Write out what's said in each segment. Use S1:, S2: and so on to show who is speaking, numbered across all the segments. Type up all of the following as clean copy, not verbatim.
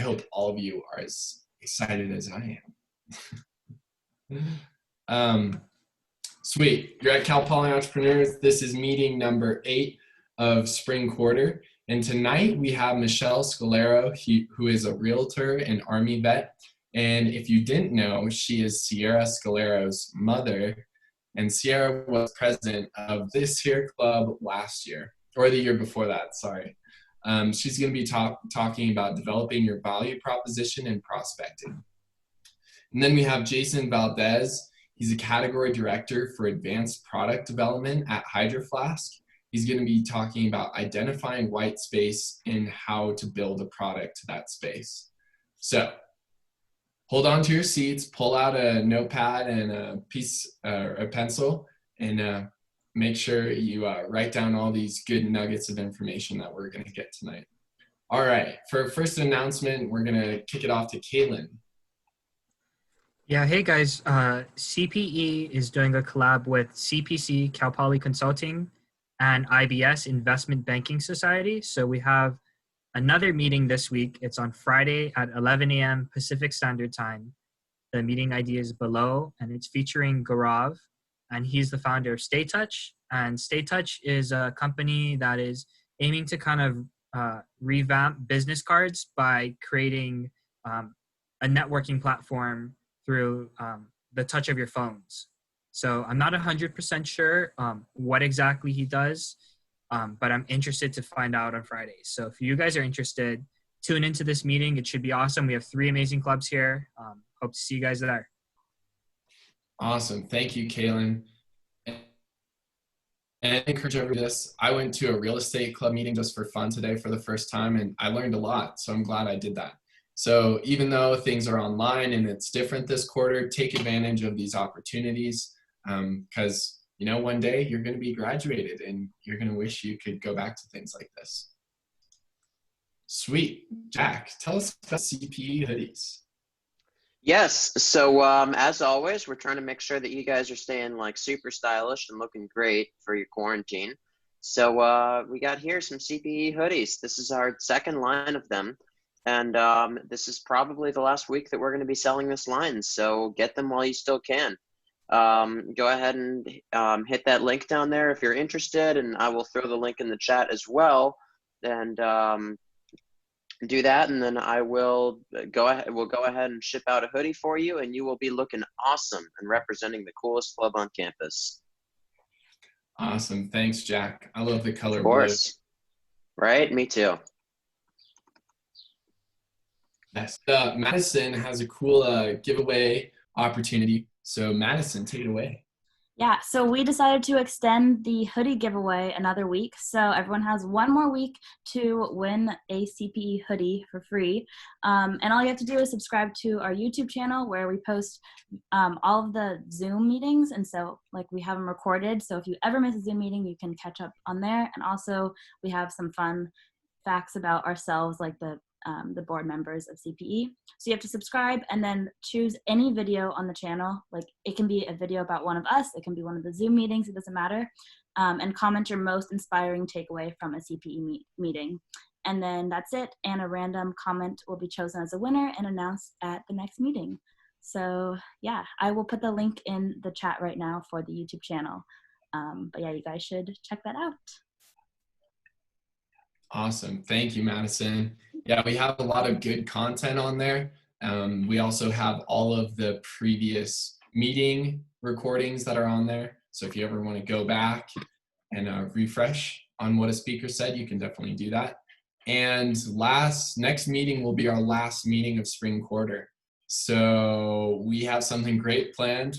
S1: hope all of you are as excited as I am. Sweet. You're at Cal Poly Entrepreneurs. This is meeting number 8 of spring quarter. And tonight we have Michelle Scolaro, who is a realtor and Army vet. And if you didn't know, she is Sierra Scolaro's mother. And Sierra was president of this here club last year, or the year before that, sorry. She's going to be talking about developing your value proposition and prospecting. And then we have Jason Valdez. He's a category director for advanced product development at Hydro Flask. He's going to be talking about identifying white space and how to build a product to that space. So hold on to your seats, pull out a notepad and a pencil, and make sure you write down all these good nuggets of information that we're going to get tonight. All right, for our first announcement, we're going to kick it off to Kaylin.
S2: Yeah, hey guys, CPE is doing a collab with CPC, Cal Poly Consulting, and IBS, Investment Banking Society. So we have another meeting this week. It's on Friday at 11 a.m. Pacific Standard Time. The meeting ID is below, and it's featuring Gaurav, and he's the founder of Stay Touch. And Stay Touch is a company that is aiming to kind of revamp business cards by creating a networking platform through the touch of your phones. So I'm not 100% sure what exactly he does, but I'm interested to find out on Friday. So if you guys are interested, tune into this meeting. It should be awesome. We have 3 amazing clubs here. Hope to see you guys there.
S1: Awesome. Thank you, Kaylin. And I encourage everybody this. I went to a real estate club meeting just for fun today for the first time, and I learned a lot. So I'm glad I did that. So even though things are online and it's different this quarter, take advantage of these opportunities because, you know, one day you're going to be graduated and you're going to wish you could go back to things like this. Sweet. Jack, tell us about CPE hoodies.
S3: Yes. So as always, we're trying to make sure that you guys are staying like super stylish and looking great for your quarantine. So we got here some CPE hoodies. This is our second line of them. And this is probably the last week that we're going to be selling this line. So get them while you still can. Go ahead and hit that link down there if you're interested. And I will throw the link in the chat as well. And do that. And then I will go ahead. We'll go ahead and ship out a hoodie for you. And you will be looking awesome and representing the coolest club on campus.
S1: Awesome. Thanks, Jack. I love the color
S3: of course. Blue. Right? Me too.
S1: Yes. Madison has a cool giveaway opportunity. So Madison, take it away.
S4: Yeah, so we decided to extend the hoodie giveaway another week. So everyone has 1 more week to win a CPE hoodie for free. And all you have to do is subscribe to our YouTube channel where we post all of the Zoom meetings. And so like we have them recorded. So if you ever miss a Zoom meeting, you can catch up on there. And also we have some fun facts about ourselves, like the board members of CPE. So you have to subscribe and then choose any video on the channel. Like it can be a video about one of us, it can be one of the Zoom meetings, it doesn't matter. And comment your most inspiring takeaway from a CPE meeting. And then that's it. And a random comment will be chosen as a winner and announced at the next meeting. So yeah, I will put the link in the chat right now for the YouTube channel. But yeah, you guys should check that out.
S1: Awesome. Thank you, Madison. Yeah, we have a lot of good content on there. We also have all of the previous meeting recordings that are on there. So if you ever want to go back and refresh on what a speaker said, you can definitely do that. And next meeting will be our last meeting of spring quarter. So we have something great planned.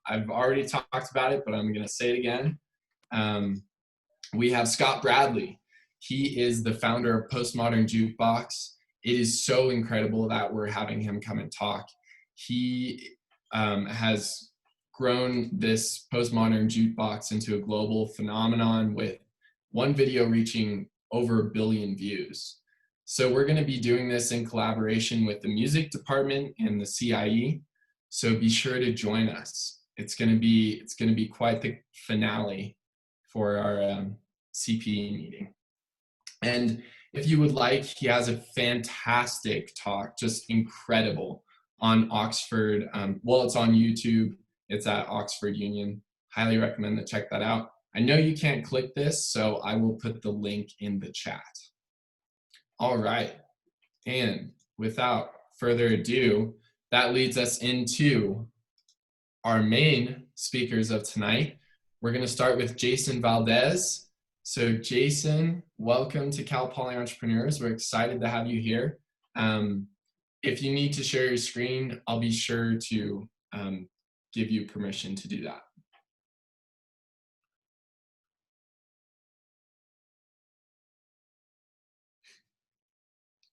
S1: I've already talked about it, but I'm going to say it again. We have Scott Bradley. He is the founder of Postmodern Jukebox. It is so incredible that we're having him come and talk. He has grown this Postmodern Jukebox into a global phenomenon with one video reaching over 1 billion views. So we're going to be doing this in collaboration with the music department and the CIE. So be sure to join us. It's going to be quite the finale for our CPE meeting. And if you would like, he has a fantastic talk, just incredible, on Oxford. Well, it's on YouTube. It's at Oxford Union. Highly recommend to check that out. I know you can't click this, so I will put the link in the chat. All right. And without further ado, that leads us into our main speakers of tonight. We're going to start with Jason Valdez. So Jason, welcome to Cal Poly Entrepreneurs. We're excited to have you here. If you need to share your screen, I'll be sure to give you permission to do that.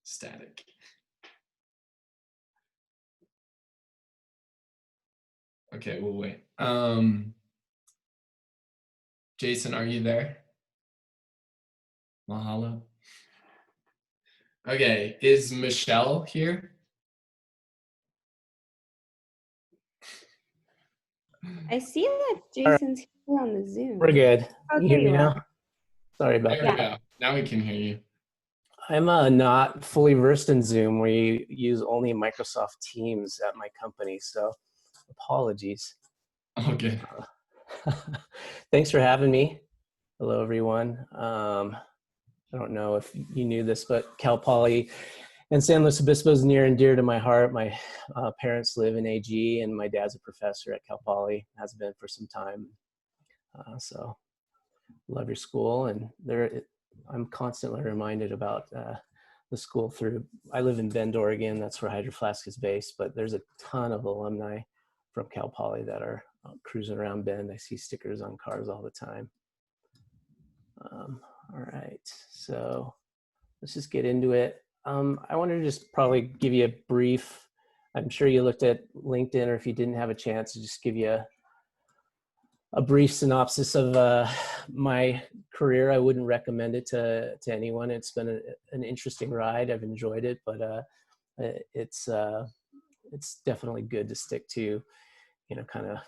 S1: Static. Okay, we'll wait. Jason, are you there? Mahalo. Okay, is Michelle here?
S5: I see that Jason's here on the Zoom.
S6: We're good.
S5: Oh,
S6: You
S5: there
S6: hear me
S5: you
S6: now?
S5: are.
S6: Sorry about
S1: There we
S6: that.
S1: go. Now we can hear you.
S6: I'm not fully versed in Zoom. We use only Microsoft Teams at my company, so apologies.
S1: Oh, good.
S6: Thanks for having me. Hello, everyone. I don't know if you knew this, but Cal Poly and San Luis Obispo is near and dear to my heart. My parents live in AG, and my dad's a professor at Cal Poly, has been for some time. So love your school, and I'm constantly reminded about the school through. I live in Bend, Oregon. That's where Hydro Flask is based, but there's a ton of alumni from Cal Poly that are cruising around Bend. I see stickers on cars all the time. All right, so let's just get into it. I wanted to just probably give you a brief, I'm sure you looked at LinkedIn, or if you didn't have a chance, to just give you a brief synopsis of my career. I wouldn't recommend it to anyone. It's been an interesting ride. I've enjoyed it, but it's definitely good to stick to, kind of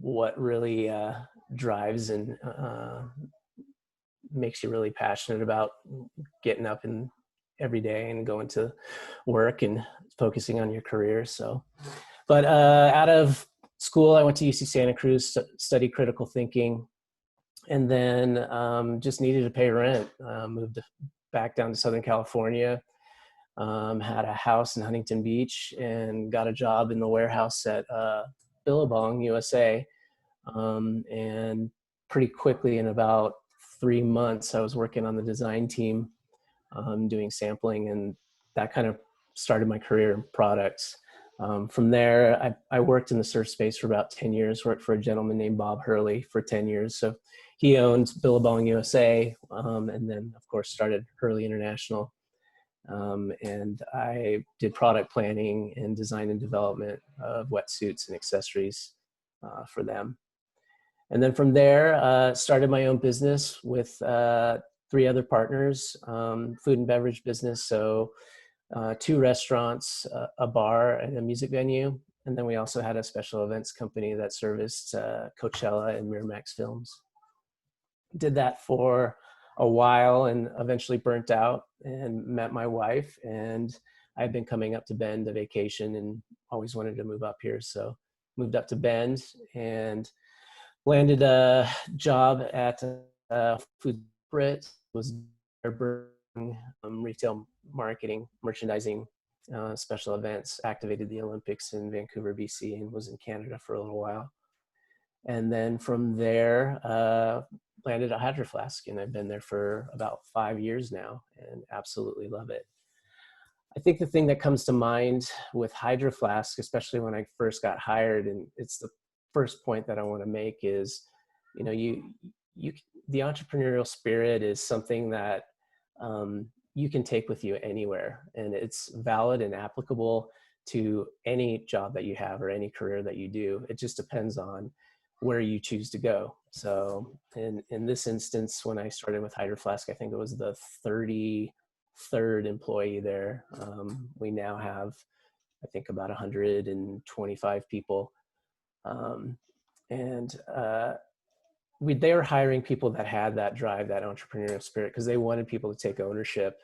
S6: what really drives and makes you really passionate about getting up and every day and going to work and focusing on your career. So, but out of school, I went to UC Santa Cruz, studied critical thinking, and then just needed to pay rent. Moved back down to Southern California, had a house in Huntington Beach, and got a job in the warehouse at Billabong, USA. And pretty quickly, in about 3 months, I was working on the design team, doing sampling, and that kind of started my career in products. From there, I worked in the surf space for about 10 years, worked for a gentleman named Bob Hurley for 10 years. So he owned Billabong USA, and then, of course, started Hurley International. And I did product planning and design and development of wetsuits and accessories for them. And then from there, started my own business with 3 other partners, food and beverage business. So 2 restaurants, a bar, and a music venue. And then we also had a special events company that serviced Coachella and Miramax films. Did that for a while and eventually burnt out and met my wife. And I'd been coming up to Bend to vacation and always wanted to move up here. So moved up to Bend and landed a job at Food Brit, was retail marketing, merchandising, special events, activated the Olympics in Vancouver, BC, and was in Canada for a little while. And then from there, landed at Hydro Flask, and I've been there for about 5 years now and absolutely love it. I think the thing that comes to mind with Hydro Flask, especially when I first got hired, and it's the first point that I want to make, is, the entrepreneurial spirit is something that you can take with you anywhere, and it's valid and applicable to any job that you have or any career that you do. It just depends on where you choose to go. So in this instance, when I started with Hydro Flask, I think it was the 33rd employee there. We now have, I think, about 125 people. And they were hiring people that had that drive, that entrepreneurial spirit, because they wanted people to take ownership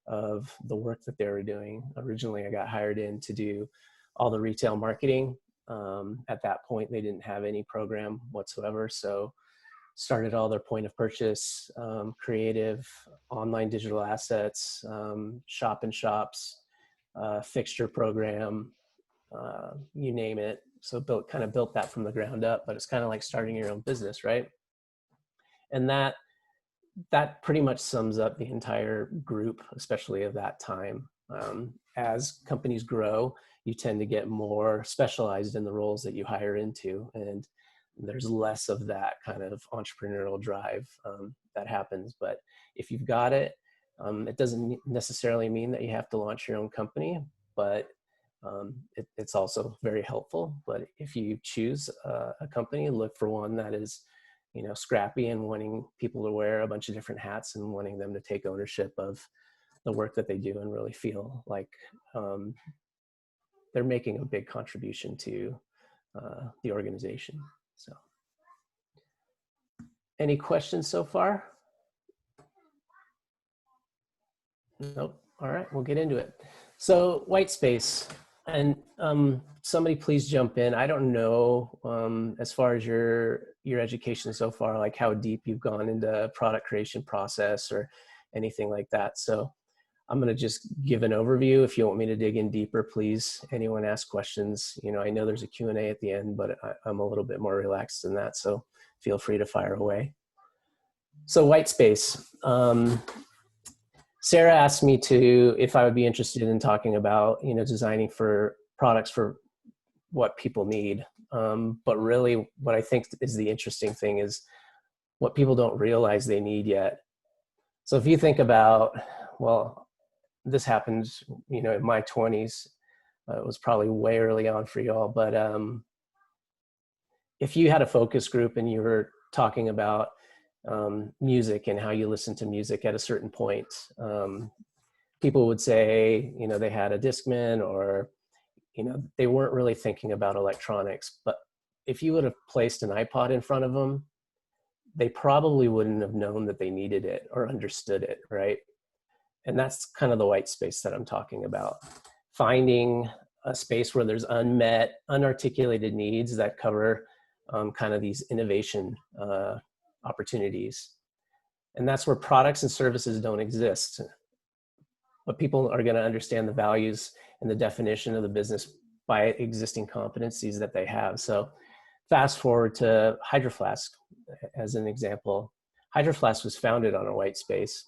S6: of the work that they were doing. Originally, I got hired in to do all the retail marketing. At that point, they didn't have any program whatsoever. So started all their point of purchase, creative, online digital assets, shop and shops, fixture program, you name it. So kind of built that from the ground up, but it's kind of like starting your own business, right? And that pretty much sums up the entire group, especially of that time. As companies grow, you tend to get more specialized in the roles that you hire into, and there's less of that kind of entrepreneurial drive that happens. But if you've got it, it doesn't necessarily mean that you have to launch your own company, but it's also very helpful. But if you choose a company, look for one that is, you know, scrappy and wanting people to wear a bunch of different hats and wanting them to take ownership of the work that they do and really feel like they're making a big contribution to the organization. So, any questions so far? Nope. All right, we'll get into it. So, white space. And somebody please jump in. I don't know, as far as your education so far, like how deep you've gone into product creation process or anything like that. So I'm going to just give an overview. If you want me to dig in deeper, please, anyone ask questions. You know, I know there's a Q&A at the end, but I'm a little bit more relaxed than that. So feel free to fire away. So white space. Sarah asked me if I would be interested in talking about, you know, designing for products for what people need. But really what I think is the interesting thing is what people don't realize they need yet. So if you think about, well, this happened, you know, in my 20s, it was probably way early on for y'all, but if you had a focus group and you were talking about music and how you listen to music at a certain point, people would say, you know, they had a Discman, or, you know, they weren't really thinking about electronics. But if you would have placed an iPod in front of them, they probably wouldn't have known that they needed it or understood it, right? And that's kind of the white space that I'm talking about. Finding a space where there's unmet, unarticulated needs that cover kind of these innovation opportunities. And that's where products and services don't exist. But people are going to understand the values and the definition of the business by existing competencies that they have. So fast forward to Hydro Flask as an example. Hydro Flask was founded on a white space.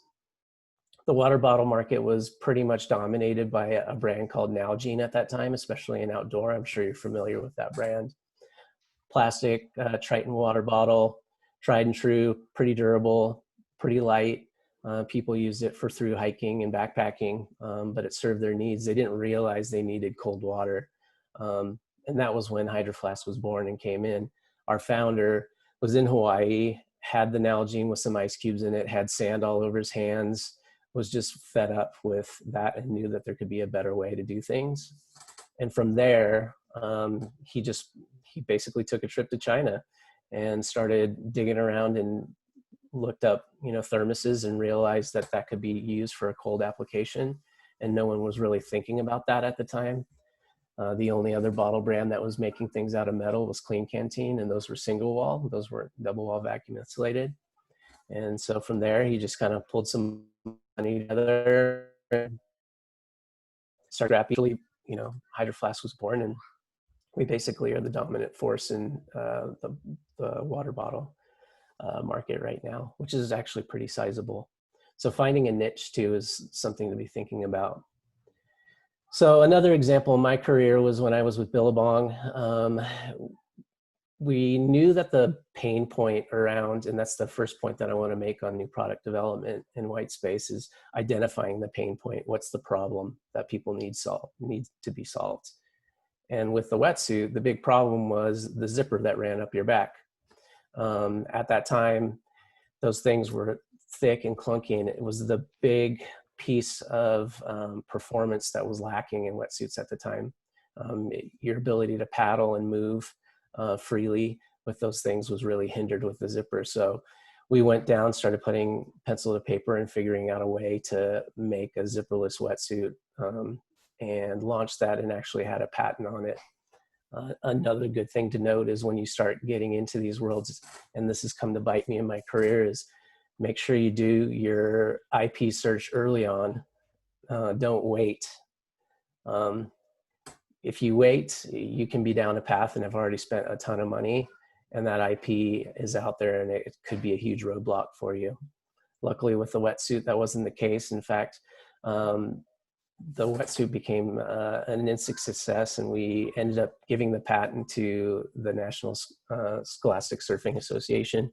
S6: The water bottle market was pretty much dominated by a brand called Nalgene at that time, especially in outdoor. I'm sure you're familiar with that brand. Plastic, Triton water bottle, tried and true, pretty durable, pretty light. People used it for through hiking and backpacking, but it served their needs. They didn't realize they needed cold water. And that was when Hydro Flask was born and came in. Our founder was in Hawaii, had the Nalgene with some ice cubes in it, had sand all over his hands, was just fed up with that and knew that there could be a better way to do things. And from there, he basically took a trip to China and started digging around and looked up, you know, thermoses and realized that that could be used for a cold application. And no one was really thinking about that at the time. The only other bottle brand that was making things out of metal was Clean Canteen, and those were single wall. Those weren't double wall vacuum insulated. And so from there, he just kind of pulled some money together and started rapidly, you know, Hydro Flask was born, and we basically are the dominant force in the water bottle market right now, which is actually pretty sizable. So finding a niche too is something to be thinking about. So another example in my career was when I was with Billabong. We knew that the pain point around, and that's the first point that I want to make on new product development in white space, is identifying the pain point. What's the problem that people need to be solved? And with the wetsuit, the big problem was the zipper that ran up your back. At that time, those things were thick and clunky, and it was the big piece of performance that was lacking in wetsuits at the time. Your ability to paddle and move freely with those things was really hindered with the zipper. So we went down, started putting pencil to paper and figuring out a way to make a zipperless wetsuit, and launched that, and actually had a patent on it. Another good thing to note is when you start getting into these worlds, and this has come to bite me in my career, is make sure you do your IP search early on. Don't wait. If you wait, you can be down a path and have already spent a ton of money, and that IP is out there and it could be a huge roadblock for you. Luckily with the wetsuit, that wasn't the case. In fact, the wetsuit became an instant success, and we ended up giving the patent to the National Scholastic Surfing Association,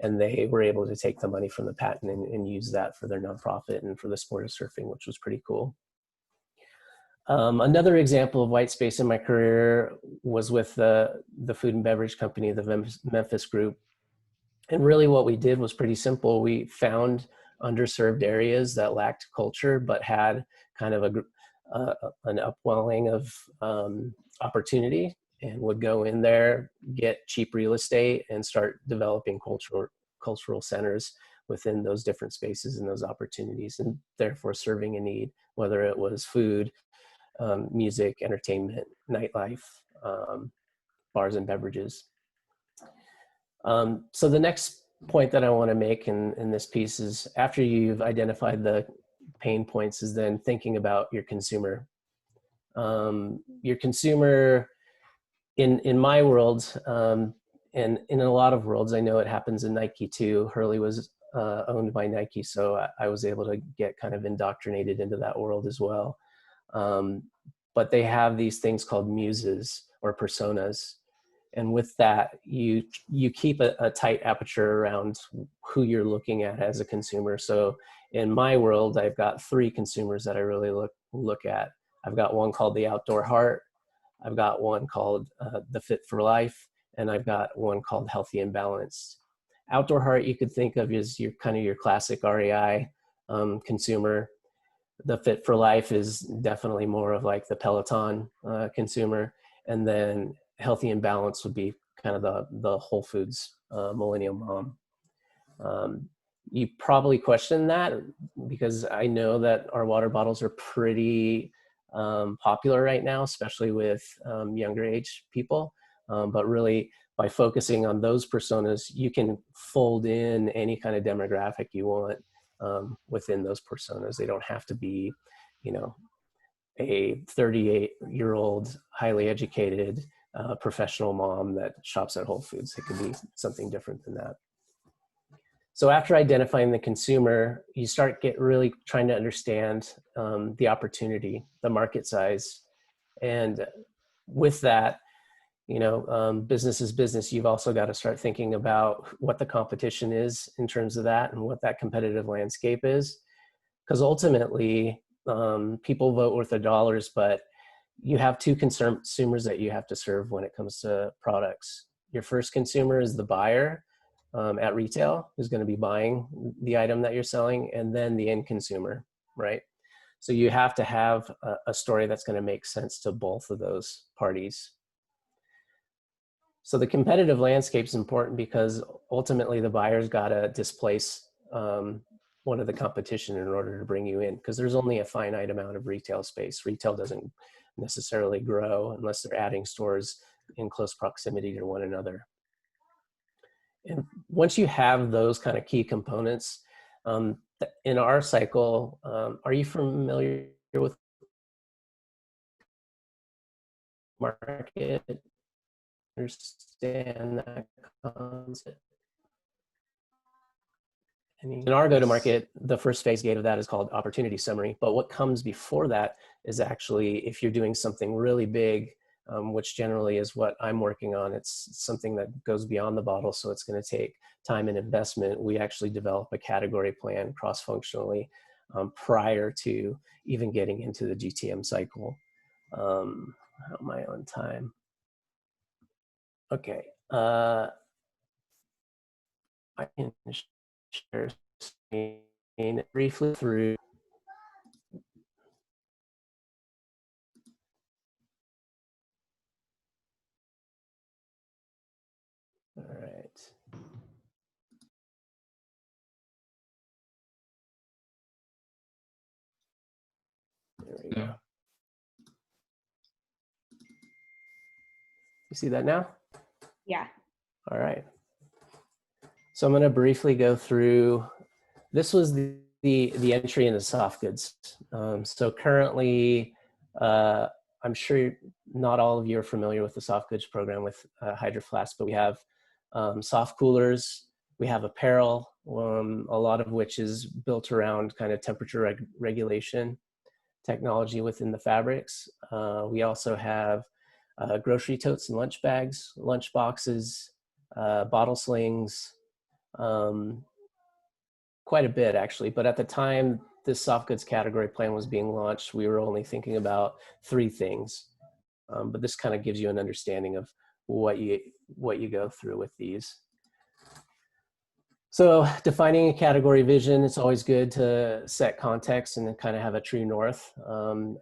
S6: and they were able to take the money from the patent and use that for their nonprofit and for the sport of surfing, which was pretty cool. Another example of white space in my career was with the food and beverage company, the Memphis Group. And really what we did was pretty simple. We found underserved areas that lacked culture, but had kind of an upwelling of opportunity, and would go in there, get cheap real estate, and start developing cultural centers within those different spaces and those opportunities, and therefore serving a need, whether it was food, music, entertainment, nightlife, bars and beverages. So the next point that I want to make in this piece is, after you've identified the pain points, is then thinking about your consumer. Your consumer, in my world, and in a lot of worlds, I know it happens in Nike too. Hurley was owned by Nike, so I was able to get kind of indoctrinated into that world as well. But they have these things called muses or personas. And with that, you keep a tight aperture around who you're looking at as a consumer. So in my world, I've got 3 consumers that I really look at. I've got one called the outdoor heart. I've got one called the fit for life. And I've got one called healthy and balanced. Outdoor heart, you could think of as your kind of your classic REI consumer. The fit for life is definitely more of like the Peloton consumer. And then healthy and balanced would be kind of the Whole Foods millennial mom. You probably question that, because I know that our water bottles are pretty popular right now, especially with younger age people. But really, by focusing on those personas, you can fold in any kind of demographic you want within those personas. They don't have to be, a 38-year-old, highly educated, professional mom that shops at Whole Foods. It could be something different than that. So after identifying the consumer, you start really trying to understand the opportunity, the market size. And with that, business is business. You've also got to start thinking about what the competition is in terms of that, and what that competitive landscape is. Because ultimately, people vote with their dollars, but you have 2 consumers that you have to serve when it comes to products. Your first consumer is the buyer at retail, who's going to be buying the item that you're selling, and then the end consumer, right? So you have to have a story that's going to make sense to both of those parties. So the competitive landscape is important, because ultimately the buyer's got to displace one of the competition in order to bring you in, because there's only a finite amount of retail space. Retail doesn't necessarily grow unless they're adding stores in close proximity to one another. And once you have those kind of key components, in our cycle, are you familiar with market? Understand that concept? In our go-to-market, the first phase gate of that is called opportunity summary. But what comes before that is actually, if you're doing something really big, which generally is what I'm working on, it's something that goes beyond the bottle, so it's going to take time and investment. We actually develop a category plan cross-functionally prior to even getting into the GTM cycle. How am I on time? Okay. I can share screen briefly through. There we go.
S1: Yeah.
S6: You see that now?
S5: Yeah.
S6: All right. So I'm going to briefly go through. This was the entry into soft goods. So currently, I'm sure not all of you are familiar with the soft goods program with Hydro Flask, but we have soft coolers, we have apparel, a lot of which is built around kind of temperature regulation technology within the fabrics. We also have grocery totes and lunch bags, lunch boxes, bottle slings, quite a bit actually. But at the time this soft goods category plan was being launched, we were only thinking about 3 things. But this kind of gives you an understanding of what you go through with these. So defining a category vision, it's always good to set context and then kind of have a true north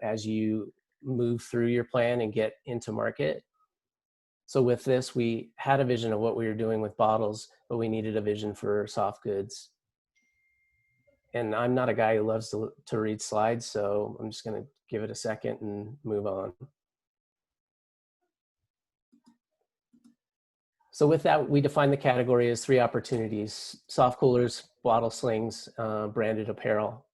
S6: as you move through your plan and get into market. So with this, we had a vision of what we were doing with bottles, but we needed a vision for soft goods. And I'm not a guy who loves to read slides, so I'm just going to give it a second and move on. So with that, we define the category as 3 opportunities: soft coolers, bottle slings, branded apparel.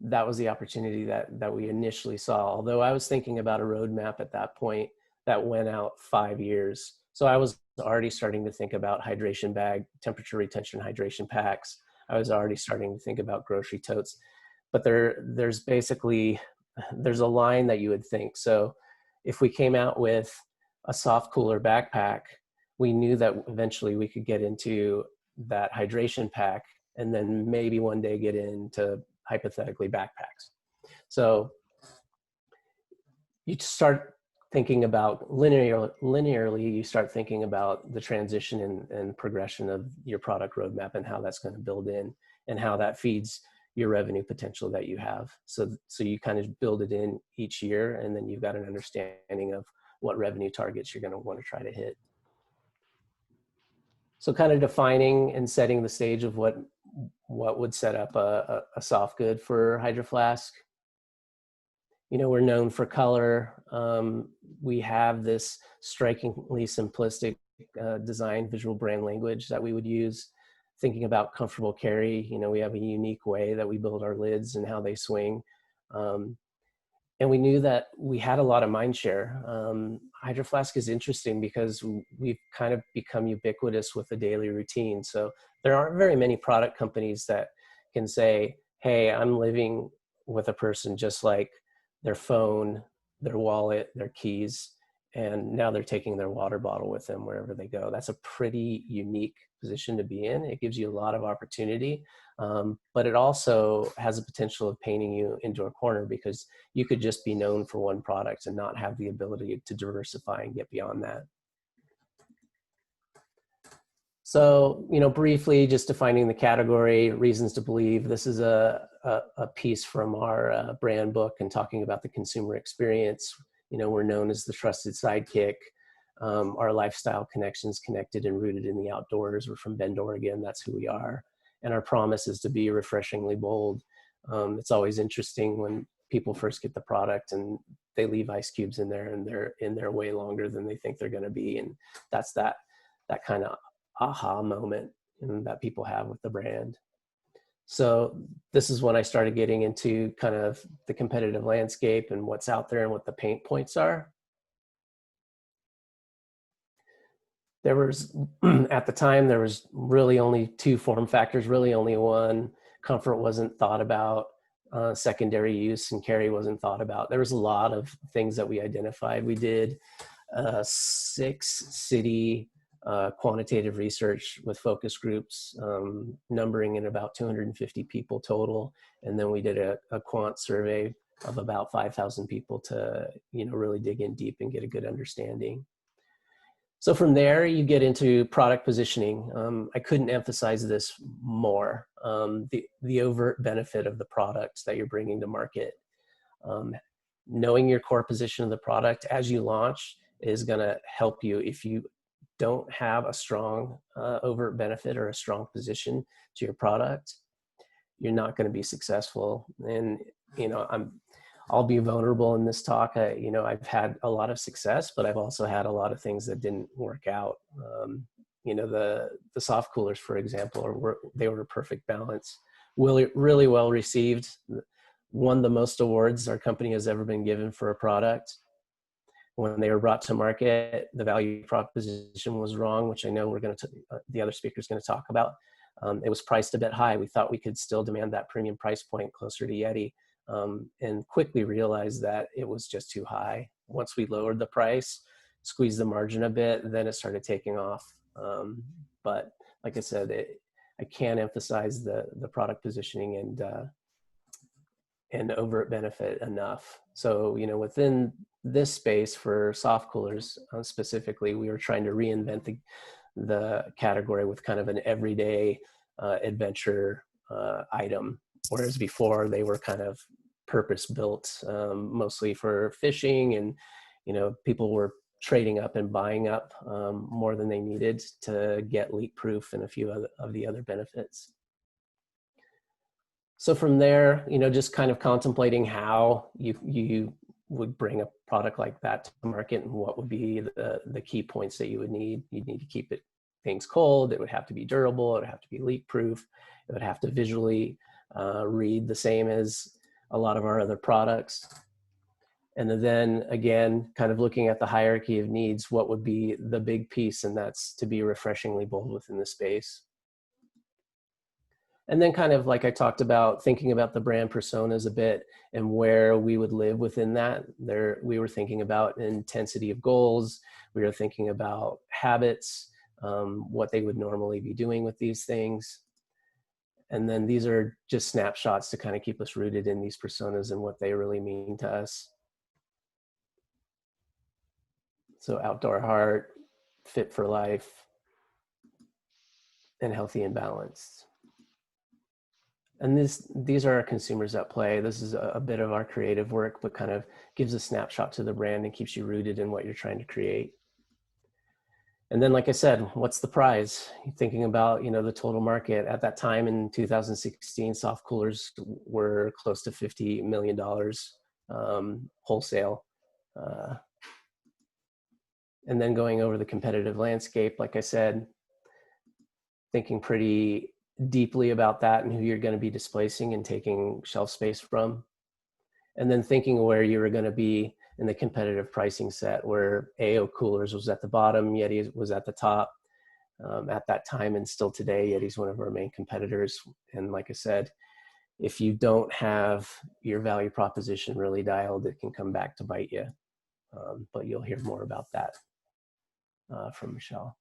S6: That was the opportunity that we initially saw. Although I was thinking about a roadmap at that point that went out 5 years. So I was already starting to think about hydration bag, temperature retention hydration packs. I was already starting to think about grocery totes. But there's a line that you would think. So if we came out with a soft cooler backpack, we knew that eventually we could get into that hydration pack and then maybe one day get into hypothetically backpacks. So you start thinking about linearly, you start thinking about the transition and progression of your product roadmap and how that's going to build in and how that feeds your revenue potential that you have. So you kind of build it in each year, and then you've got an understanding of what revenue targets you're going to want to try to hit. So kind of defining and setting the stage of what would set up a soft good for Hydro Flask. You know, we're known for color. We have this strikingly simplistic design, visual brand language that we would use. Thinking about comfortable carry, you know, we have a unique way that we build our lids and how they swing. And we knew that we had a lot of mind share. Hydro Flask is interesting because we've kind of become ubiquitous with the daily routine. So there aren't very many product companies that can say, hey, I'm living with a person just like their phone, their wallet, their keys, and now they're taking their water bottle with them wherever they go. That's a pretty unique position to be in. It gives you a lot of opportunity, but it also has a potential of painting you into a corner because you could just be known for one product and not have the ability to diversify and get beyond that. So, you know, briefly, just defining the category, reasons to believe. This is a piece from our brand book and talking about the consumer experience. You know, we're known as the trusted sidekick. Our lifestyle connections connected and rooted in the outdoors. We're from Bend, Oregon. That's who we are. And our promise is to be refreshingly bold. It's always interesting when people first get the product and they leave ice cubes in there and they're in there way longer than they think they're going to be. And that's that kind of aha moment that people have with the brand. So this is when I started getting into kind of the competitive landscape and what's out there and what the pain points are. There was, at the time, there was really only 2 form factors, really only one. Comfort wasn't thought about. Secondary use and carry wasn't thought about. There was a lot of things that we identified. We did 6-city quantitative research with focus groups, numbering in about 250 people total. And then we did a quant survey of about 5,000 people to, you know, really dig in deep and get a good understanding. So from there, you get into product positioning. I couldn't emphasize this more. The overt benefit of the products that you're bringing to market. Knowing your core position of the product as you launch is going to help you. If you don't have a strong overt benefit or a strong position to your product, you're not going to be successful. And, you know, I'll be vulnerable in this talk. I've had a lot of success, but I've also had a lot of things that didn't work out. The soft coolers, for example, they were a perfect balance. Really well received. Won the most awards our company has ever been given for a product. When they were brought to market, the value proposition was wrong, which I know the other speaker is going to talk about. It was priced a bit high. We thought we could still demand that premium price point closer to Yeti, and quickly realized that it was just too high. Once we lowered the price, squeezed the margin a bit, then it started taking off. But like I said, I can't emphasize the product positioning and overt benefit enough. So, within this space for soft coolers specifically, we were trying to reinvent the category with kind of an everyday adventure item, whereas before they were kind of purpose built, mostly for fishing, and people were trading up and buying up more than they needed to get leak proof and a few of the other benefits. So from there, just kind of contemplating how you would bring a product like that to market, and what would be the key points that you would need. You'd need to keep things cold. It would have to be durable. It would have to be leak proof. It would have to visually read the same as a lot of our other products. And then again, kind of looking at the hierarchy of needs, what would be the big piece, and that's to be refreshingly bold within the space. And then kind of like I talked about, thinking about the brand personas a bit and where we would live within that. We were thinking about intensity of goals. We were thinking about habits, what they would normally be doing with these things. And then these are just snapshots to kind of keep us rooted in these personas and what they really mean to us. So outdoor heart, fit for life, and healthy and balanced. And these are our consumers at play. This is a bit of our creative work, but kind of gives a snapshot to the brand and keeps you rooted in what you're trying to create. And then, like I said, what's the prize? Thinking about, the total market at that time in 2016, soft coolers were close to $50 million wholesale. And then going over the competitive landscape, like I said, thinking pretty deeply about that and who you're going to be displacing and taking shelf space from. And then thinking where you were going to be in the competitive pricing set, where AO Coolers was at the bottom, Yeti was at the top at that time, and still today, Yeti's one of our main competitors. And like I said, if you don't have your value proposition really dialed, it can come back to bite you. But you'll hear more about that from Michelle.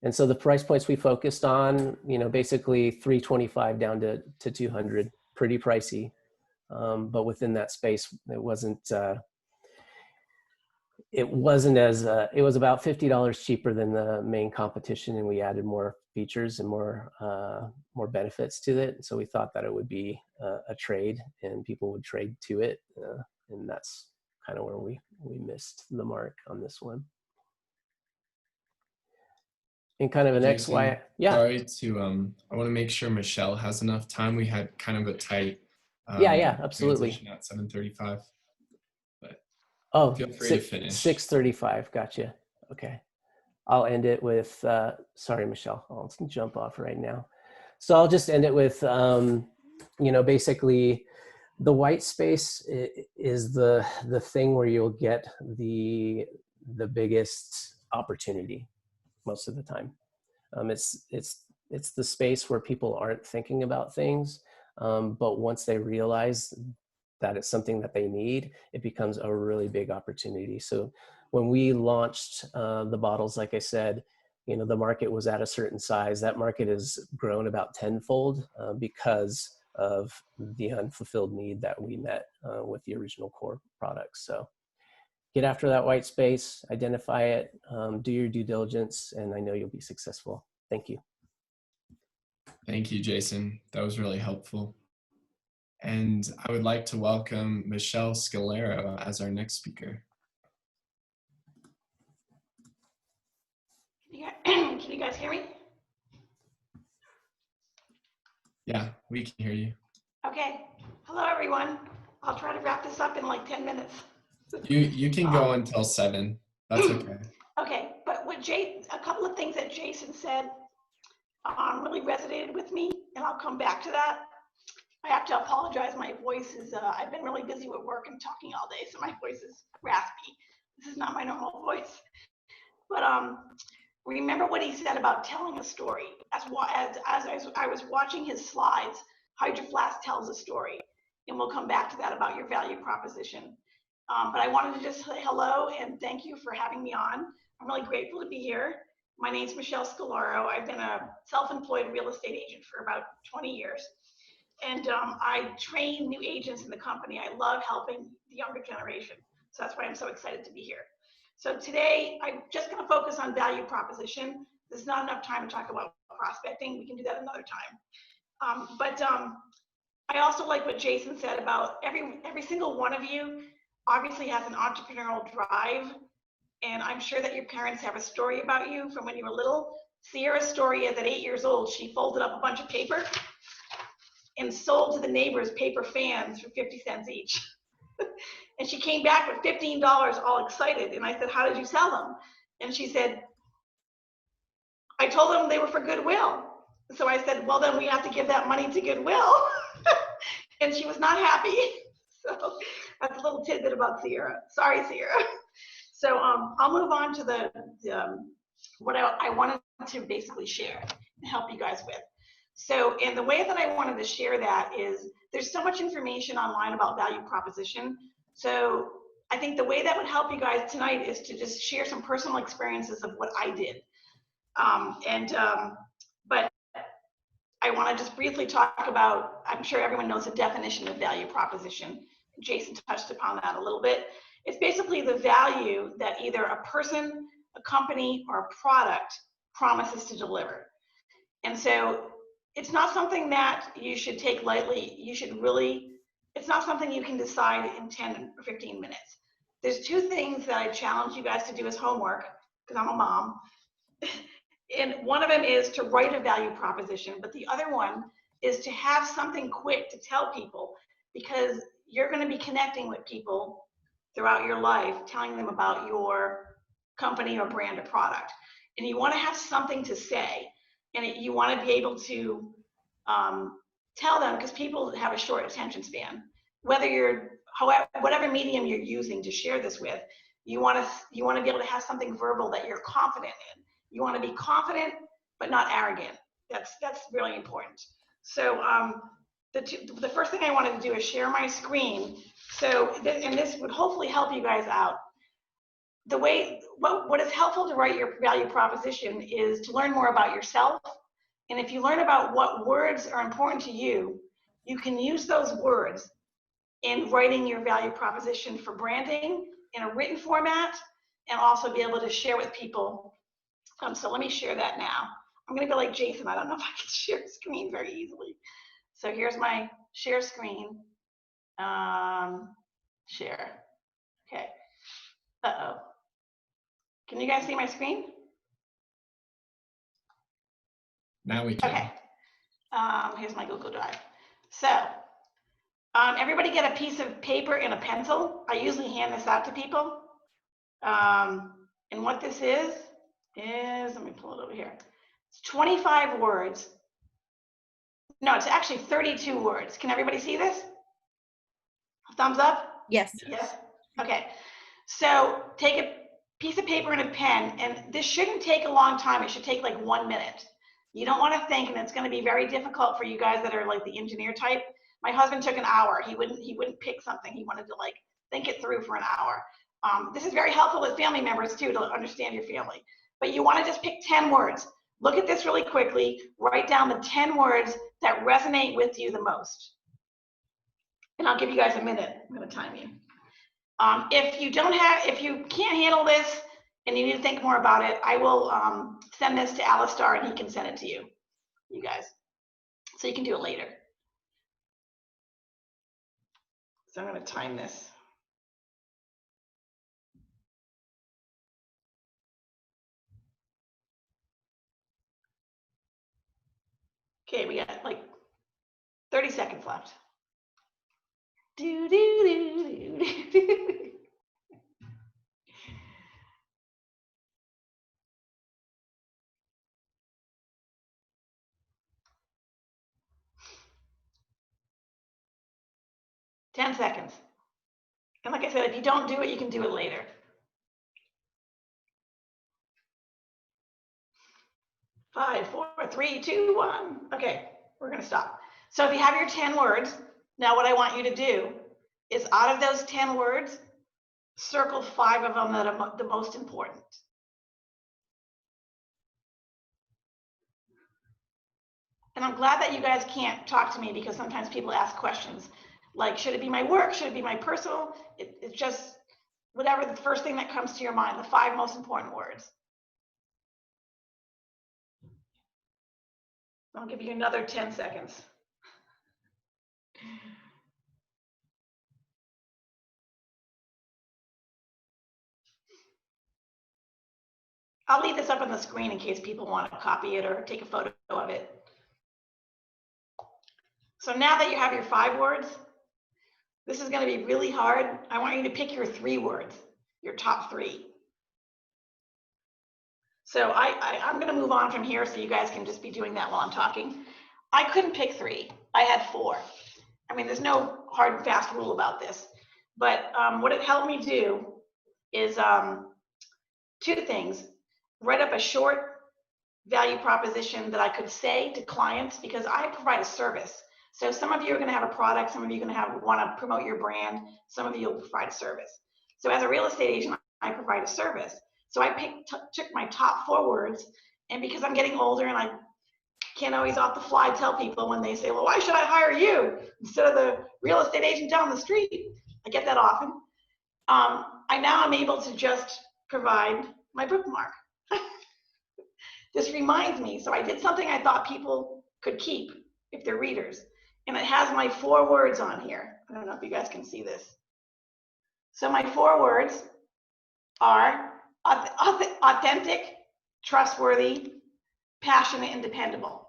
S6: And so the price points we focused on, basically $325 down to $200, pretty pricey. But within that space, it was about $50 cheaper than the main competition, and we added more features and more benefits to it. So we thought that it would be a trade, and people would trade to it, and that's kind of where we missed the mark on this one. And kind of an
S1: Jason,
S6: XY, yeah.
S1: Sorry to I want to make sure Michelle has enough time. We had kind of a tight
S6: yeah, absolutely.
S1: transition at 7:35. But feel free to finish.
S6: 6:35. Gotcha. Okay, I'll end it with. Sorry, Michelle. I'll jump off right now. So I'll just end it with, basically, the white space is the thing where you'll get the biggest opportunity most of the time. It's the space where people aren't thinking about things, but once they realize that it's something that they need, it becomes a really big opportunity. So when we launched the bottles, like I said, the market was at a certain size. That market has grown about tenfold because of the unfulfilled need that we met with the original core products. So get after that white space, identify it, do your due diligence, and I know you'll be successful. Thank you.
S1: Thank you, Jason. That was really helpful. And I would like to welcome Michelle Scolaro as our next speaker.
S7: Can you guys hear me?
S1: Yeah, we can hear you.
S7: Okay. Hello, everyone. I'll try to wrap this up in like 10 minutes.
S1: You can go until 7. That's okay.
S7: Okay, but what a couple of things that Jason said really resonated with me, and I'll come back to that. I have to apologize. My voice is, I've been really busy with work and talking all day, so my voice is raspy. This is not my normal voice. But remember what he said about telling a story. As I was watching his slides, Hydro Flask tells a story, and we'll come back to that about your value proposition. But I wanted to just say hello and thank you for having me on. I'm really grateful to be here. My name is Michelle Scolaro. I've been a self-employed real estate agent for about 20 years. And I train new agents in the company. I love helping the younger generation. So that's why I'm so excited to be here. So today, I'm just going to focus on value proposition. There's not enough time to talk about prospecting. We can do that another time. I also like what Jason said about every single one of you obviously has an entrepreneurial drive. And I'm sure that your parents have a story about you from when you were little. Sierra's story is at 8 years old, she folded up a bunch of paper and sold to the neighbors paper fans for 50 cents each. And she came back with $15 all excited. And I said, how did you sell them? And she said, I told them they were for Goodwill. So I said, well, then we have to give that money to Goodwill. And she was not happy. So that's a little tidbit about Sierra. Sorry, Sierra. So I'll move on to what I wanted to basically share and help you guys with. So, and the way that I wanted to share that is there's so much information online about value proposition. So I think the way that would help you guys tonight is to just share some personal experiences of what I did. But I want to just briefly talk about, I'm sure everyone knows the definition of value proposition. Jason touched upon that a little bit. It's basically the value that either a person, a company, or a product promises to deliver. And so it's not something that you should take lightly. You should really, it's not something you can decide in 10 or 15 minutes. There's two things that I challenge you guys to do as homework, because I'm a mom. And one of them is to write a value proposition, but the other one is to have something quick to tell people, because you're going to be connecting with people throughout your life, telling them about your company or brand or product. And you want to have something to say, and you want to be able to tell them, because people have a short attention span. Whether you're, whatever medium you're using to share this with, you want to be able to have something verbal that you're confident in. You want to be confident, but not arrogant. That's really important. So the first thing I wanted to do is share my screen. So, and this would hopefully help you guys out. The way, what is helpful to write your value proposition is to learn more about yourself. And if you learn about what words are important to you, you can use those words in writing your value proposition for branding in a written format, and also be able to share with people. So let me share that now. I'm going to be like Jason. I don't know if I can share screen very easily. So here's my share screen. Share. Okay. Uh-oh. Can you guys see my screen?
S1: Now we can.
S7: Okay. Here's my Google Drive. So everybody get a piece of paper and a pencil. I usually hand this out to people. And what this is, let me pull it over here. It's 25 words. No, it's actually 32 words. Can everybody see this? Thumbs up?
S5: Yes.
S7: Yes. Okay. So take a piece of paper and a pen, and this shouldn't take a long time. It should take like 1 minute. You don't want to think, and it's going to be very difficult for you guys that are like the engineer type. My husband took an hour. He wouldn't pick something. He wanted to like think it through for an hour. This is very helpful with family members too, to understand your family. But you want to just pick 10 words. Look at this really quickly. Write down the 10 words that resonate with you the most. And I'll give you guys a minute. I'm going to time you. If you can't handle this and you need to think more about it, I will send this to Alistar and he can send it to you guys. So you can do it later. So I'm going to time this. Okay, we got like 30 seconds left. Do, do, do, do, do. 10 seconds. And like I said, if you don't do it, you can do it later. 5, 4, 3, 2, 1. Okay, we're gonna stop. So if you have your 10 words, now what I want you to do is out of those 10 words, circle 5 of them that are the most important. And I'm glad that you guys can't talk to me because sometimes people ask questions like, should it be my work? Should it be my personal? It's just whatever the first thing that comes to your mind, the 5 most important words. I'll give you another 10 seconds. I'll leave this up on the screen in case people want to copy it or take a photo of it. So now that you have your 5 words, this is going to be really hard. I want you to pick your 3 words, your top 3. So I'm going to move on from here so you guys can just be doing that while I'm talking. I couldn't pick 3. I had 4. I mean, there's no hard and fast rule about this. But what it helped me do is 2 things. Write up a short value proposition that I could say to clients because I provide a service. So some of you are going to have a product, some of you are going to want to promote your brand, some of you will provide a service. So as a real estate agent, I provide a service. So I took my top 4 words, and because I'm getting older and I can't always off the fly tell people when they say, well, why should I hire you instead of the real estate agent down the street? I get that often. I now am able to just provide my bookmark. This reminds me, so I did something I thought people could keep if they're readers. And it has my 4 words on here. I don't know if you guys can see this. So my 4 words are authentic, trustworthy, passionate, and dependable.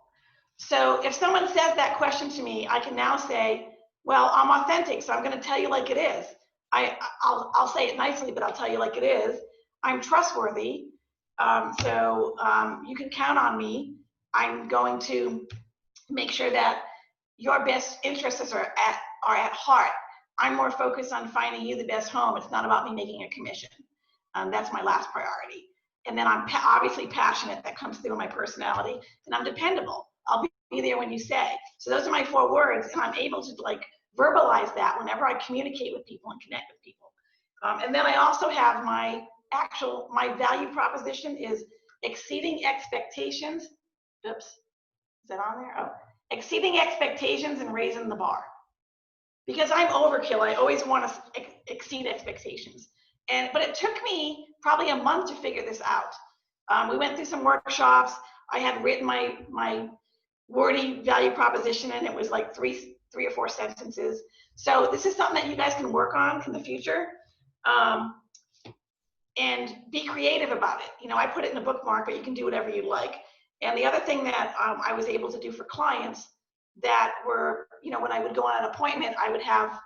S7: So if someone says that question to me, I can now say, well, I'm authentic, so I'm going to tell you like it is. I'll say it nicely, but I'll tell you like it is. I'm trustworthy, so you can count on me. I'm going to make sure that your best interests are at heart. I'm more focused on finding you the best home. It's not about me making a commission. That's my last priority. And then I'm obviously passionate. That comes through in my personality. And I'm dependable. I'll be there when you say. So those are my 4 words, and I'm able to like verbalize that whenever I communicate with people and connect with people. And then I also have my value proposition is exceeding expectations. Oops, is that on there? Oh, exceeding expectations and raising the bar. Because I'm overkill, I always want to exceed expectations. But it took me probably a month to figure this out. We went through some workshops. I had written my wordy value proposition, and it was like three or 4 sentences. So this is something that you guys can work on in the future, and be creative about it. You know, I put it in a bookmark, but you can do whatever you like. And the other thing that I was able to do for clients that were, you know, when I would go on an appointment, I would have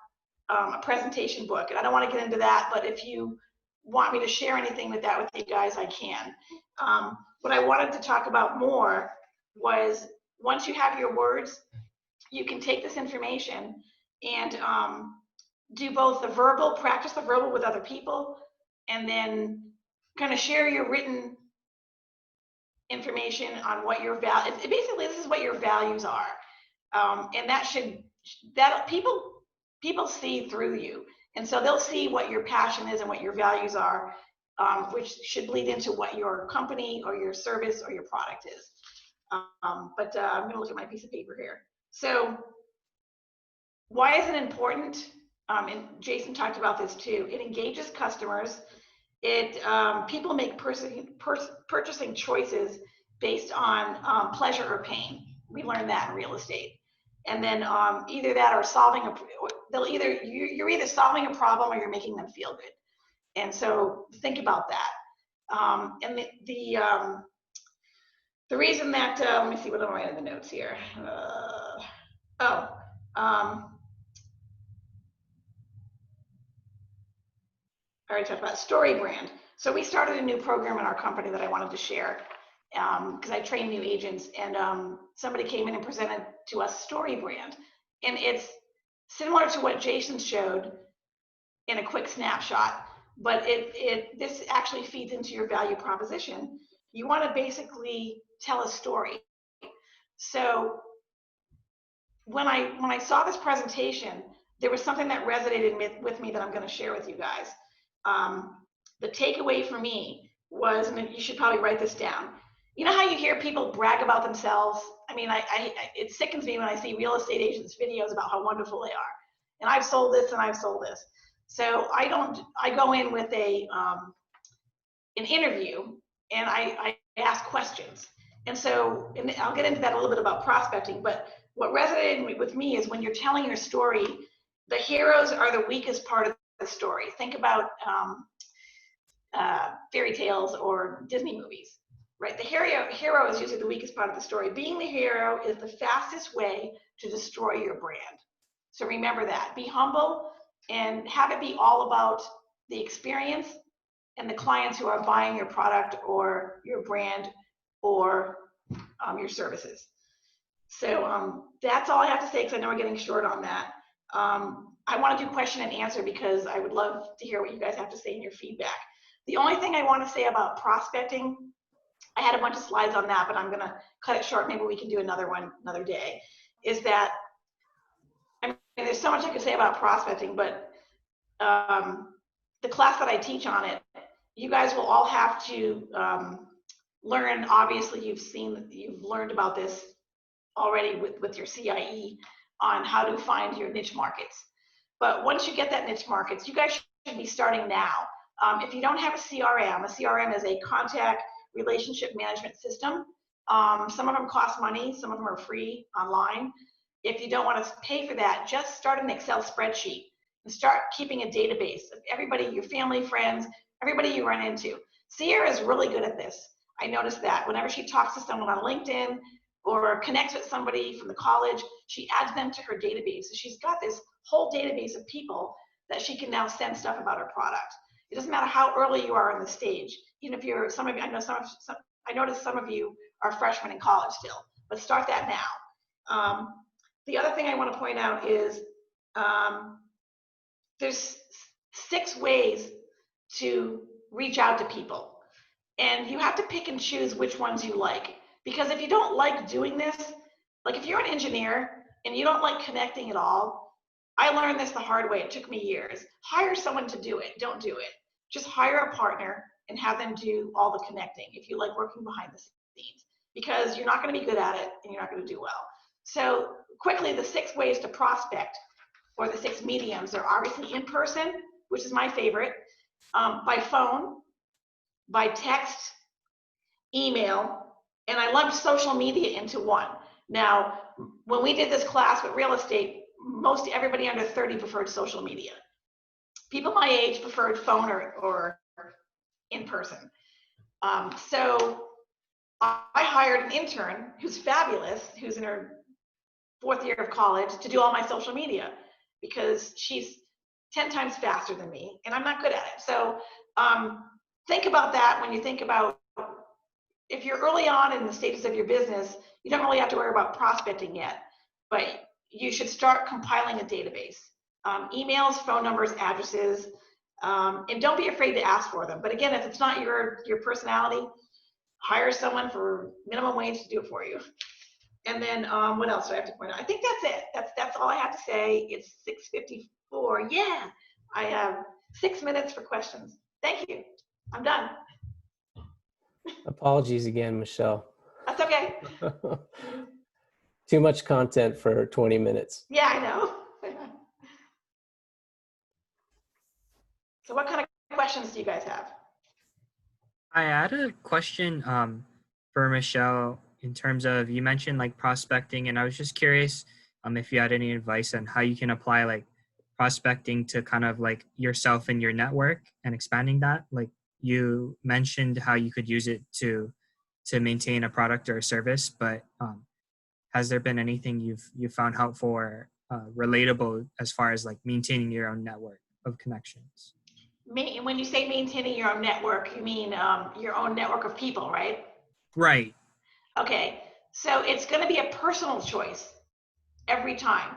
S7: a presentation book. And I don't want to get into that, but if you want me to share anything with you guys, I can. What I wanted to talk about more was once you have your words, you can take this information and do both the verbal, practice the verbal with other people, and then kind of share your written information on what your values, basically this is what your values are. And that people see through you. And so they'll see what your passion is and what your values are, which should bleed into what your company or your service or your product is. I'm going to look at my piece of paper here. So why is it important? And Jason talked about this too. It engages customers. People make purchasing choices based on pleasure or pain. We learned that in real estate. And then either that or you're either solving a problem or you're making them feel good. And so think about that. And the reason that, let me see what I'm writing in the notes here. I already talked about story brand. So we started a new program in our company that I wanted to share because I train new agents, and somebody came in and presented to us story brand. And it's similar to what Jason showed in a quick snapshot, but this actually feeds into your value proposition. You want to basically tell a story. So when I saw this presentation, there was something that resonated with me that I'm going to share with you guys. The takeaway for me was, and you should probably write this down. You know how you hear people brag about themselves? I mean, it sickens me when I see real estate agents' videos about how wonderful they are. And I've sold this and I've sold this. So I go in with an interview, and I ask questions. And so, and I'll get into that a little bit about prospecting, but what resonated with me is when you're telling your story, the heroes are the weakest part of the story. Think about fairy tales or Disney movies, right? The hero is usually the weakest part of the story. Being the hero is the fastest way to destroy your brand. So remember that. Be humble and have it be all about the experience and the clients who are buying your product or your brand or your services. So that's all I have to say, because I know we're getting short on that. I want to do question and answer because I would love to hear what you guys have to say in your feedback. The only thing I want to say about prospecting, I had a bunch of slides on that, but I'm going to cut it short. Maybe we can do another one another day. Is that, I mean, there's so much I could say about prospecting, but the class that I teach on it, you guys will all have to learn. Obviously, you've learned about this already with your CIE on how to find your niche markets. But once you get that niche markets, you guys should be starting now. If you don't have a CRM is a contact relationship management system. Some of them cost money, some of them are free online. If you don't want to pay for that, just start an Excel spreadsheet and start keeping a database of everybody, your family, friends, everybody you run into. Sierra is really good at this. I noticed that whenever she talks to someone on LinkedIn or connects with somebody from the college, she adds them to her database. So she's got this whole database of people that she can now send stuff about her product. It doesn't matter how early you are in the stage. Even if you're, some of you, I noticed some of you are freshmen in college still, but start that now. The other thing I want to point out is there's 6 ways to reach out to people. And you have to pick and choose which ones you like. Because if you don't like doing this, like if you're an engineer and you don't like connecting at all, I learned this the hard way. It took me years. Hire someone to do it. Don't do it. Just hire a partner and have them do all the connecting if you like working behind the scenes, because you're not going to be good at it and you're not going to do well. So quickly, the 6 ways to prospect, or the 6 mediums, are obviously in person, which is my favorite, by phone, by text, email, and I lumped social media into one. Now, when we did this class with real estate, everybody under 30 preferred social media. People my age preferred phone or in person. So I hired an intern who's fabulous, who's in her 4th year of college, to do all my social media, because she's 10 times faster than me and I'm not good at it. So think about that when you think about, if you're early on in the stages of your business, you don't really have to worry about prospecting yet, but you should start compiling a database. Emails, phone numbers, addresses, and don't be afraid to ask for them. But again, if it's not your personality, hire someone for minimum wage to do it for you. And then what else do I have to point out? I think that's it. That's all I have to say. It's 6:54. Yeah, I have 6 minutes for questions. Thank you. I'm done.
S6: Apologies again, Michelle.
S7: That's okay.
S6: Too much content for 20 minutes.
S7: Yeah, I know. So what kind of questions do you guys have?
S2: I had a question for Michelle in terms of, you mentioned like prospecting, and I was just curious if you had any advice on how you can apply like prospecting to kind of like yourself and your network and expanding that. Like you mentioned how you could use it to maintain a product or a service, but has there been anything you've found helpful or relatable as far as like maintaining your own network of connections?
S7: when you say maintaining your own network, you mean your own network of people, right?
S2: Right.
S7: Okay, so it's going to be a personal choice every time.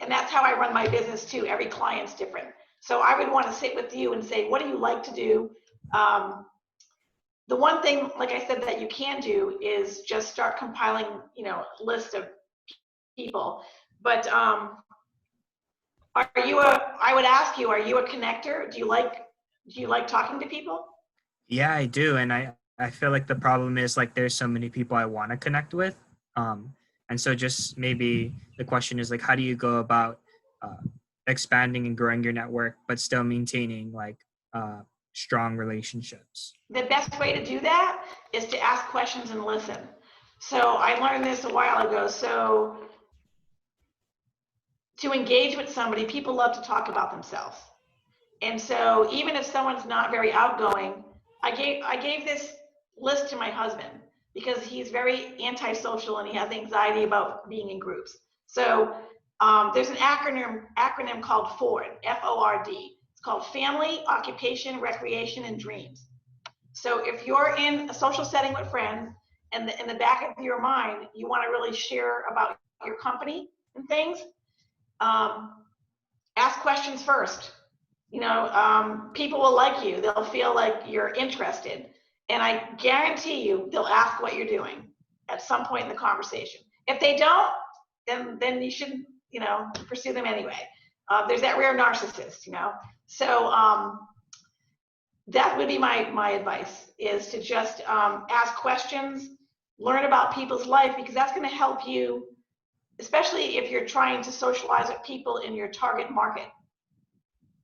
S7: And that's how I run my business too. Every client's different. So I would want to sit with you and say, what do you like to do? The one thing, like I said, that you can do is just start compiling, a list of people. But I would ask you, are you a connector? Do you like talking to people?
S2: Yeah, I do. And I feel like the problem is like there's so many people I want to connect with. And so just maybe the question is like, how do you go about expanding and growing your network, but still maintaining like strong relationships?
S7: The best way to do that is to ask questions and listen. So I learned this a while ago. So to engage with somebody, people love to talk about themselves. And so even if someone's not very outgoing, I gave this list to my husband because he's very antisocial and he has anxiety about being in groups. So there's an acronym called FORD, F-O-R-D. It's called Family, Occupation, Recreation, and Dreams. So if you're in a social setting with friends and in the back of your mind, you want to really share about your company and things, ask questions first. People will like you. They'll feel like you're interested. And I guarantee you, they'll ask what you're doing at some point in the conversation. If they don't, then you shouldn't, pursue them anyway. There's that rare narcissist, So that would be my advice, is to just ask questions, learn about people's life, because that's going to help you, especially if you're trying to socialize with people in your target market.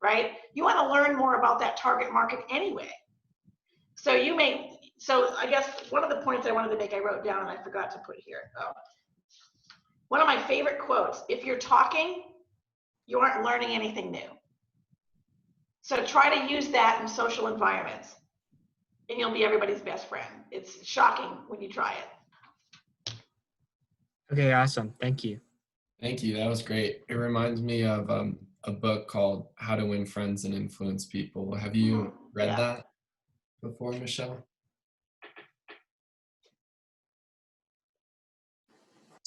S7: Right? You want to learn more about that target market anyway. So I guess one of the points I wanted to make, I wrote down and I forgot to put here. One of my favorite quotes: if you're talking, you aren't learning anything new. So try to use that in social environments and you'll be everybody's best friend. It's shocking when you try it.
S2: Okay, awesome. Thank you.
S1: Thank you. That was great. It reminds me of a book called How to Win Friends and Influence People. Have you read that before, Michelle?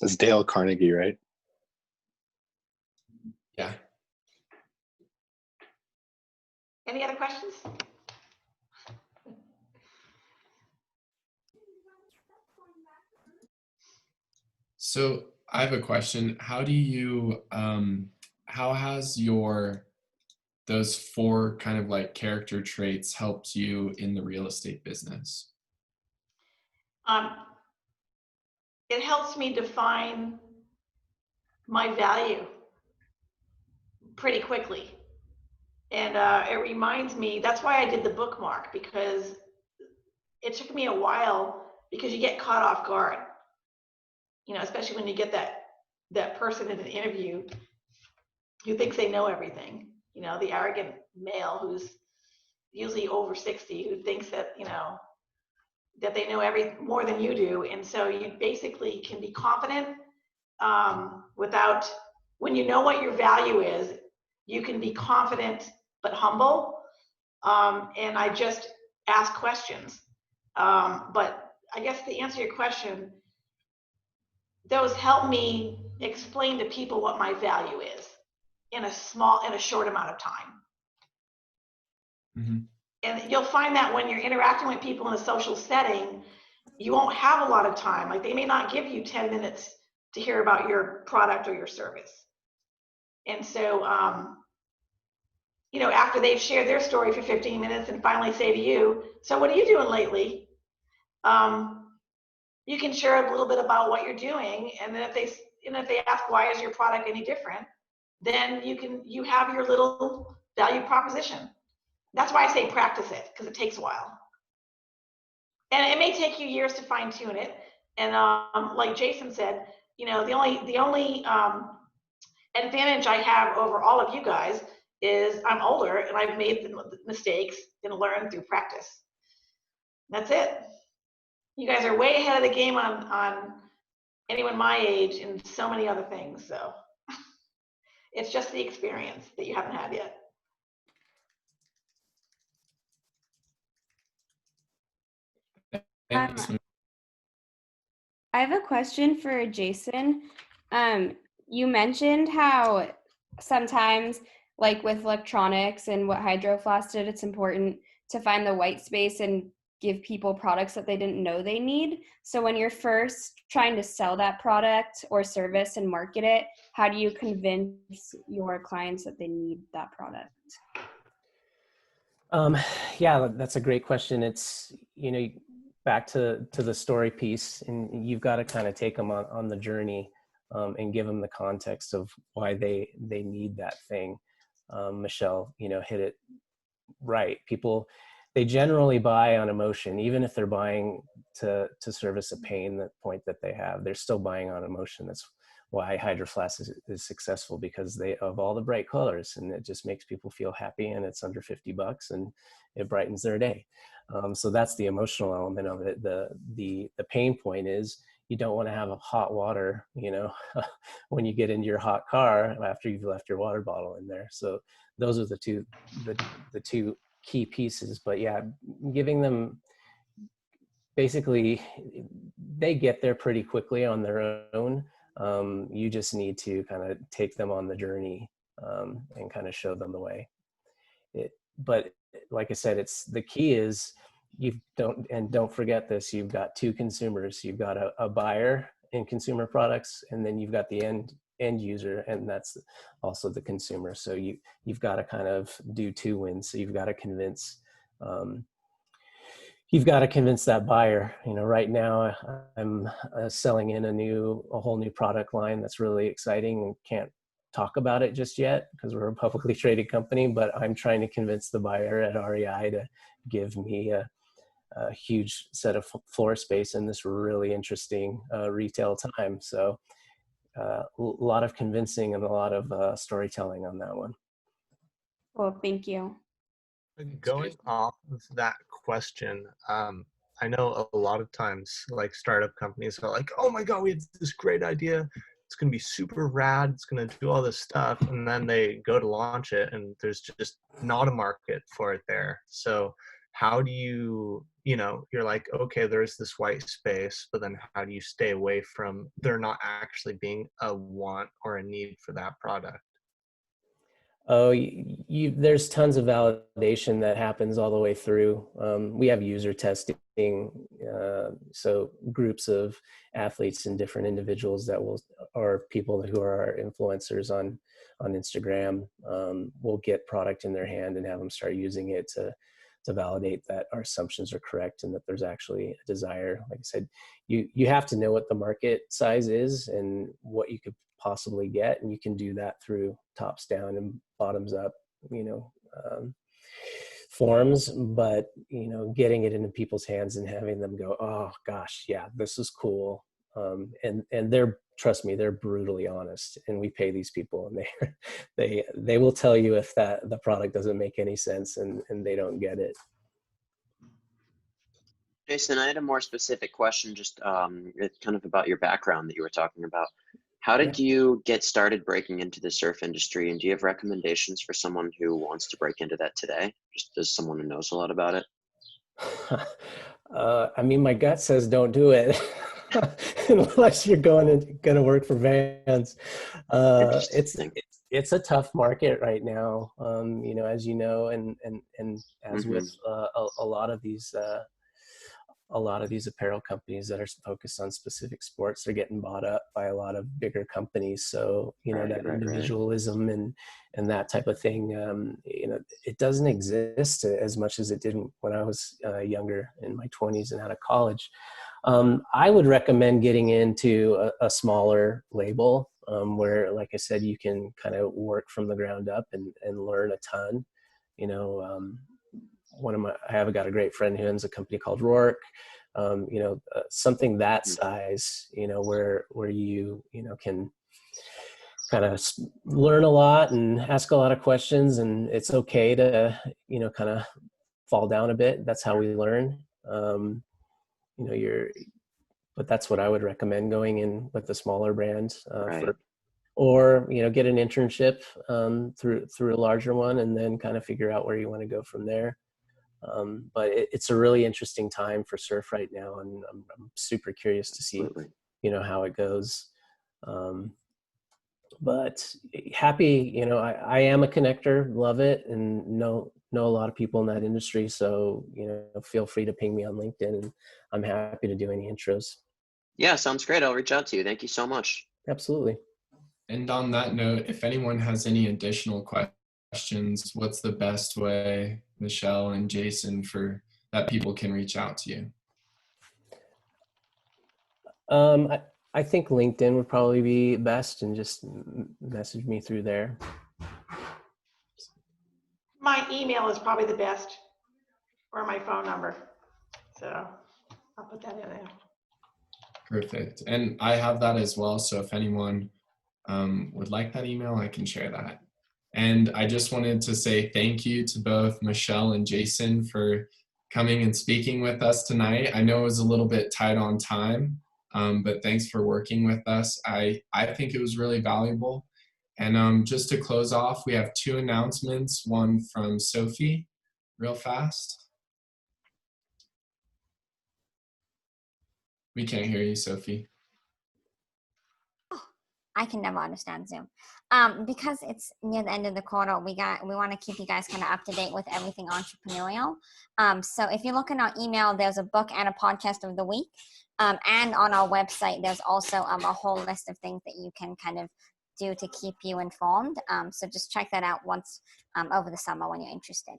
S8: That's Dale Carnegie, right?
S1: Yeah.
S7: Any other questions?
S1: So I have a question. How do you, how has those 4 kind of like character traits helped you in the real estate business?
S7: It helps me define my value pretty quickly. And it reminds me, that's why I did the bookmark, because it took me a while, because you get caught off guard, especially when you get that person in an interview who thinks they know everything, the arrogant male who's usually over 60, who thinks that, that they know more than you do. And so you basically can be confident when you know what your value is, you can be confident but humble. And I just ask questions. But I guess to answer your question, those help me explain to people what my value is in a short amount of time.
S1: Mm-hmm.
S7: And you'll find that when you're interacting with people in a social setting, you won't have a lot of time. Like, they may not give you 10 minutes to hear about your product or your service. And so, after they've shared their story for 15 minutes and finally say to you, so what are you doing lately? You can share a little bit about what you're doing. And then if they ask, why is your product any different? Then you have your little value proposition. That's why I say practice it, because it takes a while. And it may take you years to fine tune it. And like Jason said, the only advantage I have over all of you guys is I'm older and I've made the mistakes and learned through practice. That's it. You guys are way ahead of the game on anyone my age and so many other things. So it's just the experience that you haven't had yet.
S1: Thanks.
S5: I have a question for Jason. You mentioned how sometimes, like with electronics and what Hydro Flask did, it's important to find the white space and give people products that they didn't know they need. So when you're first trying to sell that product or service and market it, how do you convince your clients that they need that product?
S6: Yeah, that's a great question. It's, back to the story piece, and you've got to kind of take them on the journey, and give them the context of why they need that thing. Michelle, hit it right. People, they generally buy on emotion, even if they're buying to service a pain point that they have. They're still buying on emotion. That's why Hydro Flask is successful, because they of all the bright colors, and it just makes people feel happy, and it's under $50 and it brightens their day. So that's the emotional element of it. The pain point is you don't want to have a hot water, when you get into your hot car after you've left your water bottle in there. So those are the two key pieces. But yeah, giving them, basically, they get there pretty quickly on their own. You just need to kind of take them on the journey, and kind of show them the way. But like I said, the key is don't forget this. You've got two consumers. You've got a buyer in consumer products, and then you've got the end user, and that's also the consumer. So you've got to kind of do two wins. So you've got to convince. You've got to convince that buyer. Right now I'm selling in a whole new product line that's really exciting, and can't talk about it just yet because we're a publicly traded company, but I'm trying to convince the buyer at REI to give me a huge set of floor space in this really interesting retail time. So a lot of convincing and a lot of storytelling on that one.
S5: Well, thank you.
S9: Going off of that question, I know a lot of times, like, startup companies are like, oh my God, we have this great idea. It's going to be super rad. It's going to do all this stuff. And then they go to launch it and there's just not a market for it there. So how do you're like, okay, there's this white space, but then how do you stay away from there not actually being a want or a need for that product?
S6: Oh, there's tons of validation that happens all the way through. We have user testing, so groups of athletes and different individuals or people who are our influencers on Instagram, will get product in their hand and have them start using it to validate that our assumptions are correct and that there's actually a desire. Like I said, you have to know what the market size is and what you could possibly get, and you can do that through tops down and bottoms up forms. But getting it into people's hands and having them go, oh gosh, yeah, this is cool, and trust me, they're brutally honest, and we pay these people, and they will tell you if the product doesn't make any sense and they don't get it.
S3: Jason, I had a more specific question, just it's kind of about your background that you were talking about. How did you get started breaking into the surf industry, and do you have recommendations for someone who wants to break into that today, just as someone who knows a lot about it?
S6: I mean, my gut says don't do it unless you're going to work for Vans. It's a tough market right now, as you know, and as with a lot of these apparel companies that are focused on specific sports, they're getting bought up by a lot of bigger companies. So, individualism and that type of thing, it doesn't exist as much as it did when I was younger, in my 20s and out of college. I would recommend getting into a smaller label, where, like I said, you can kind of work from the ground up and learn a ton. I have got a great friend who owns a company called Rourke, something that size, where you can kind of learn a lot and ask a lot of questions, and it's okay to, kind of fall down a bit. That's how we learn. But that's what I would recommend, going in with the smaller brands, or get an internship through a larger one, and then kind of figure out where you want to go from there. But it's a really interesting time for surf right now, and I'm super curious to see,
S3: Absolutely.
S6: how it goes. But happy, I am a connector, love it, and know a lot of people in that industry. So, feel free to ping me on LinkedIn, and I'm happy to do any intros.
S3: Yeah, sounds great. I'll reach out to you. Thank you so much.
S6: Absolutely.
S1: And on that note, if anyone has any additional questions, what's the best way, Michelle and Jason, for that people can reach out to you?
S6: I think LinkedIn would probably be best, and just message me through there.
S7: My email is probably the best, or my phone number. So I'll put that in there.
S1: Perfect. And I have that as well. So if anyone would like that email, I can share that. And I just wanted to say thank you to both Michelle and Jason for coming and speaking with us tonight. I know it was a little bit tight on time, but thanks for working with us. I think it was really valuable. And just to close off, we have 2 announcements, one from Sophie, real fast. We can't hear you, Sophie.
S10: I can never understand Zoom. Because it's near the end of the quarter, we want to keep you guys kind of up to date with everything entrepreneurial. So if you look in our email, there's a book and a podcast of the week. And on our website, there's also a whole list of things that you can kind of do to keep you informed. So just check that out once over the summer when you're interested.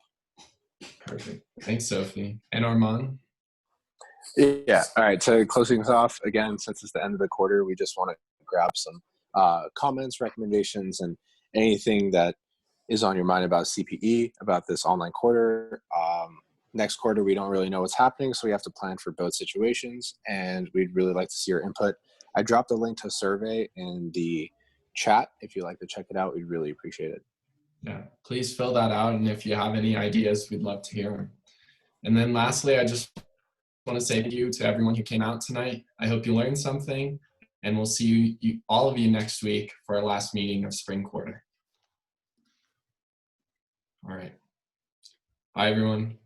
S1: Perfect. Thanks, Sophie. And Armand?
S8: Yeah. All right. To close things off, again, since it's the end of the quarter, we just want to grab some comments, recommendations, and anything that is on your mind about CPE, about this online quarter. Next quarter, we don't really know what's happening, so we have to plan for both situations, and we'd really like to see your input. I dropped a link to a survey in the chat. If you'd like to check it out, we'd really appreciate it.
S1: Yeah, please fill that out, and if you have any ideas, we'd love to hear them. And then lastly, I just want to say thank you to everyone who came out tonight. I hope you learned something, and we'll see you all of you next week for our last meeting of spring quarter. All right. Bye, everyone.